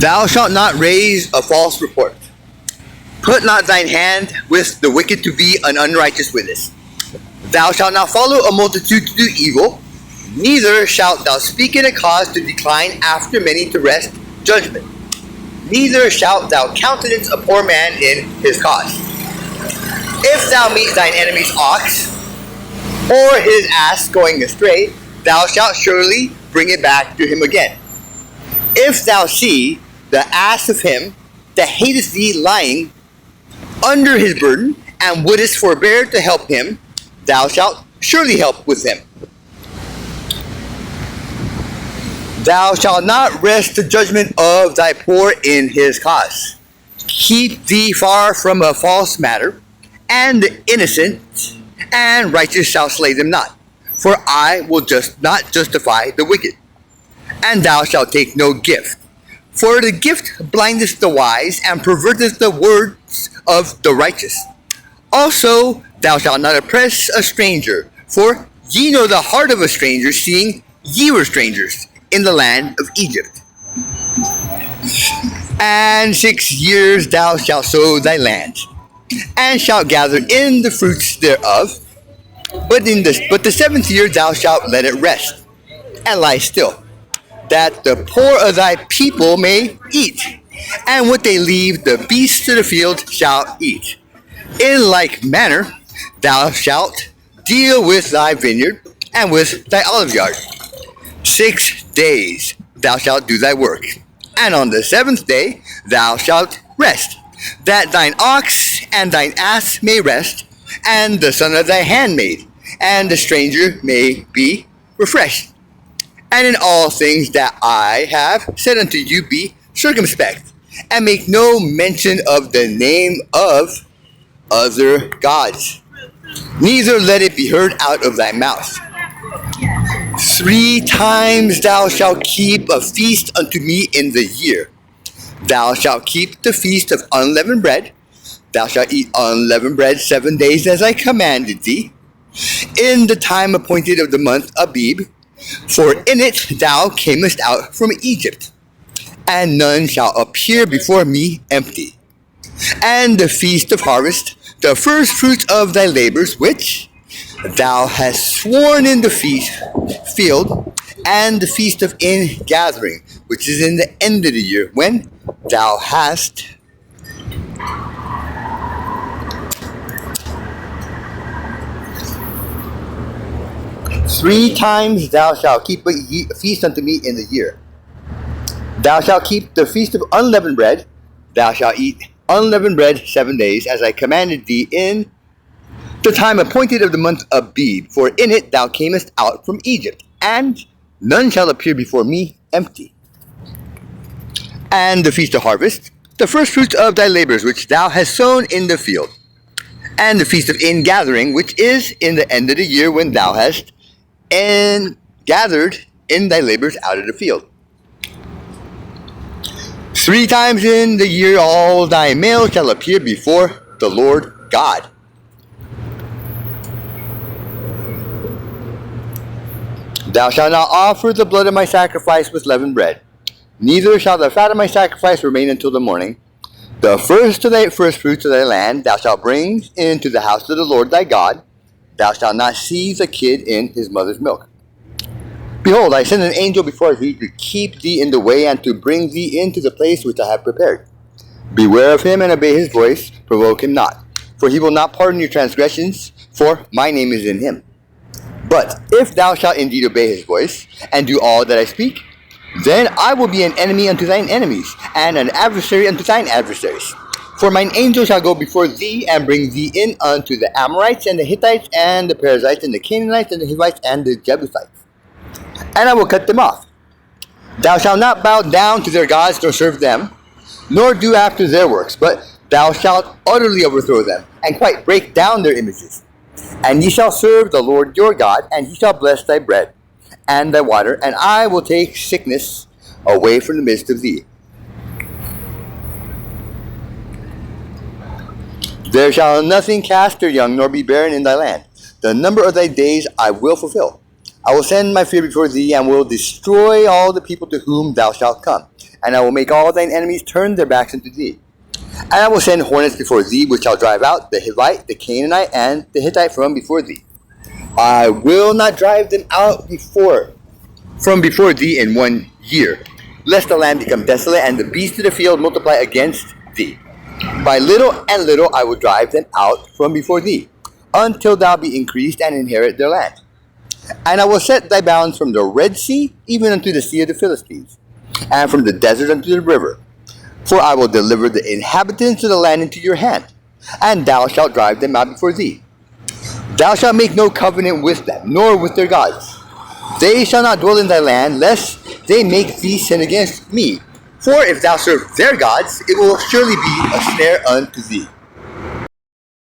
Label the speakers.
Speaker 1: Thou shalt not raise a false report. Put not thine hand with the wicked to be an unrighteous witness. Thou shalt not follow a multitude to do evil, neither shalt thou speak in a cause to decline after many to wrest judgment. Neither shalt thou countenance a poor man in his cause. If thou meet thine enemy's ox, or his ass going astray, thou shalt surely bring it back to him again. If thou see the ass of him that hateth thee lying under his burden, and wouldest forbear to help him, thou shalt surely help with him. Thou shalt not wrest the judgment of thy poor in his cause. Keep thee far from a false matter, and the innocent and righteous shall slay them not. For I will just not justify the wicked. And thou shalt take no gift. For the gift blindeth the wise, and perverteth the words of the righteous. Also, thou shalt not oppress a stranger, for ye know the heart of a stranger, seeing ye were strangers in the land of Egypt. And 6 years thou shalt sow thy land, and shalt gather in the fruits thereof. But the 7th year thou shalt let it rest, and lie still, that the poor of thy people may eat, and what they leave the beasts of the field shall eat. In like manner thou shalt deal with thy vineyard and with thy oliveyard. 6 days thou shalt do thy work, and on the 7th day thou shalt rest, that thine ox and thine ass may rest, and the son of thy handmaid, and the stranger may be refreshed. And in all things that I have said unto you, be circumspect, and make no mention of the name of other gods, neither let it be heard out of thy mouth. 3 times thou shalt keep a feast unto me in the year. Thou shalt keep the feast of unleavened bread. Thou shalt eat unleavened bread 7 days as I commanded thee, in the time appointed of the month Abib, for in it thou camest out from Egypt, and none shall appear before me empty. And the feast of harvest, the first fruits of thy labors, which thou hast sworn in the field, and the feast of ingathering, which is in the end of the year, when thou hast Three times thou shalt keep a feast unto me in the year. Thou shalt keep the feast of unleavened bread. Thou shalt eat unleavened bread 7 days, as I commanded thee, in the time appointed of the month Abib, for in it thou camest out from Egypt, and none shall appear before me empty. And the feast of harvest, the first fruits of thy labors, which thou hast sown in the field, and the feast of ingathering, which is in the end of the year, when thou hast gathered in thy labors out of the field. 3 times in the year all thy male shall appear before the Lord God. Thou shalt not offer the blood of my sacrifice with leavened bread, neither shall the fat of my sacrifice remain until the morning. The first of thy first fruits of thy land thou shalt bring into the house of the Lord thy God. Thou shalt not seize a kid in his mother's milk. Behold, I send an angel before thee to keep thee in the way, and to bring thee into the place which I have prepared. Beware of him and obey his voice, provoke him not, for he will not pardon your transgressions, for my name is in him. But if thou shalt indeed obey his voice, and do all that I speak, then I will be an enemy unto thine enemies, and an adversary unto thine adversaries. For mine angel shall go before thee, and bring thee in unto the Amorites, and the Hittites, and the Perizzites, and the Canaanites, and the Hivites, and the Jebusites. And I will cut them off. Thou shalt not bow down to their gods, nor serve them, nor do after their works, but thou shalt utterly overthrow them, and quite break down their images. And ye shall serve the Lord your God, and he shall bless thy bread and thy water, and I will take sickness away from the midst of thee. There shall nothing cast their young, nor be barren in thy land. The number of thy days I will fulfill. I will send my fear before thee, and will destroy all the people to whom thou shalt come, and I will make all thine enemies turn their backs unto thee. And I will send hornets before thee, which shall drive out the Hivite, the Canaanite, and the Hittite from before thee. I will not drive them out from before thee in 1 year, lest the land become desolate and the beasts of the field multiply against thee. By little and little I will drive them out from before thee, until thou be increased and inherit their land. And I will set thy bounds from the Red Sea even unto the sea of the Philistines, and from the desert unto the river. For I will deliver the inhabitants of the land into your hand, and thou shalt drive them out before thee. Thou shalt make no covenant with them, nor with their gods. They shall not dwell in thy land, lest they make thee sin against me. For if thou serve their gods, it will surely be a snare unto thee.